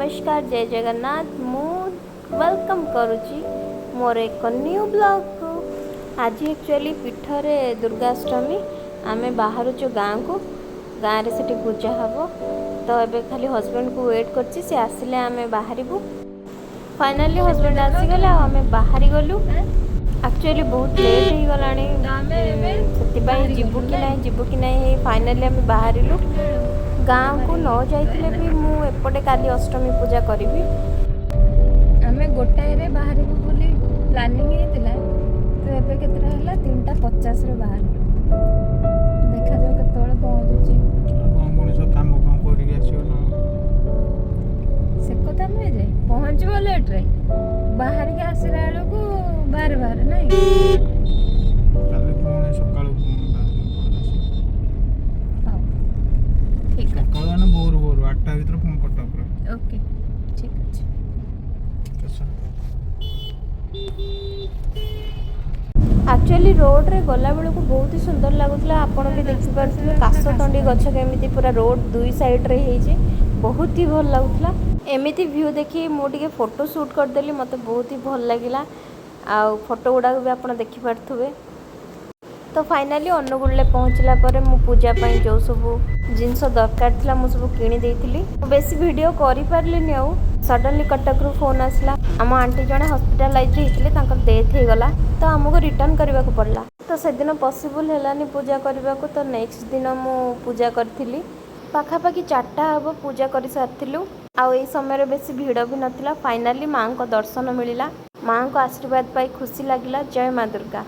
नमस्कार जय जगन्नाथ मु वेलकम करुची मोर एक न्यू ब्लॉग को। आज एक्चुअली पीठरे दुर्गाष्टमी आमे बाहर गाँ को गाँव रे सेठी पूजा हम तो ये खाली हस्बैंड को वेट करछि से आसिले आमे बाहरिबू। फाइनली हस्बैंड आसीगले आमे बाहरी गलु। एक्चुअली बहुत लेट हो गलानी से जीवु कि नहीं फाइनली आमे बाहरिलु। गाँव को न जाइथिले भी मु एपटे काली अष्टमी पूजा करी। आमे गोटाए रे बाहरिबू बोली प्लानिंग हेतिला तो एबे केतरा हला 3:50 रे बाहरिलु। देखा जाऊ केतोळे पहुंचुची कोन कोन सब काम करी आसियो न से कथा नै जे पहुंचबो लेट रे बाहर के आसिला को बार बार नै काले पुणे सकाळ ठीक है सकाळ बोर बोर 8टा भीतर फोन करता पूरा ओके ठीक अछि। एक्चुअली रोड रे गला बेल को बहुत ही सुंदर लगुला। आपण भी देखि पारथिबे कासतंडी गछ केमिति पूरा रोड दुई साइड रे हेजे बहुत ही भल लगुला। एमिति व्यू देखि मो टिके फोटो शूट कर देली मते बहुत ही भल लागिला। आ फोटो गुडा भी आपण देखि पारथुबे। तो फाइनली अनुगुले पहुँचला पर मु पूजा पाई जो सब जिनस दरकार थिला मु सब किनी देइथिली। बेसी वीडियो करि पारलिनी। आ सडनली कटक रु फोन आसला आम आंटी जने हॉस्पिटलाइज होइथिले तांकर डेथ हे गला तो हमको रिटर्न करबा को पड़ला। तो से दिन पॉसिबल हेलानी पूजा करबा को तो नेक्स्ट दिन मु पूजा करथिली। पाखापाखि 4टा हबो पूजा करि सारथिलु। आ एई समय रे बेसी भीड़ भी नथिला। फाइनली मां को दर्शन मिलिला। मां को आशीर्वाद पाई खुशी लागिला। जय मां दुर्गा।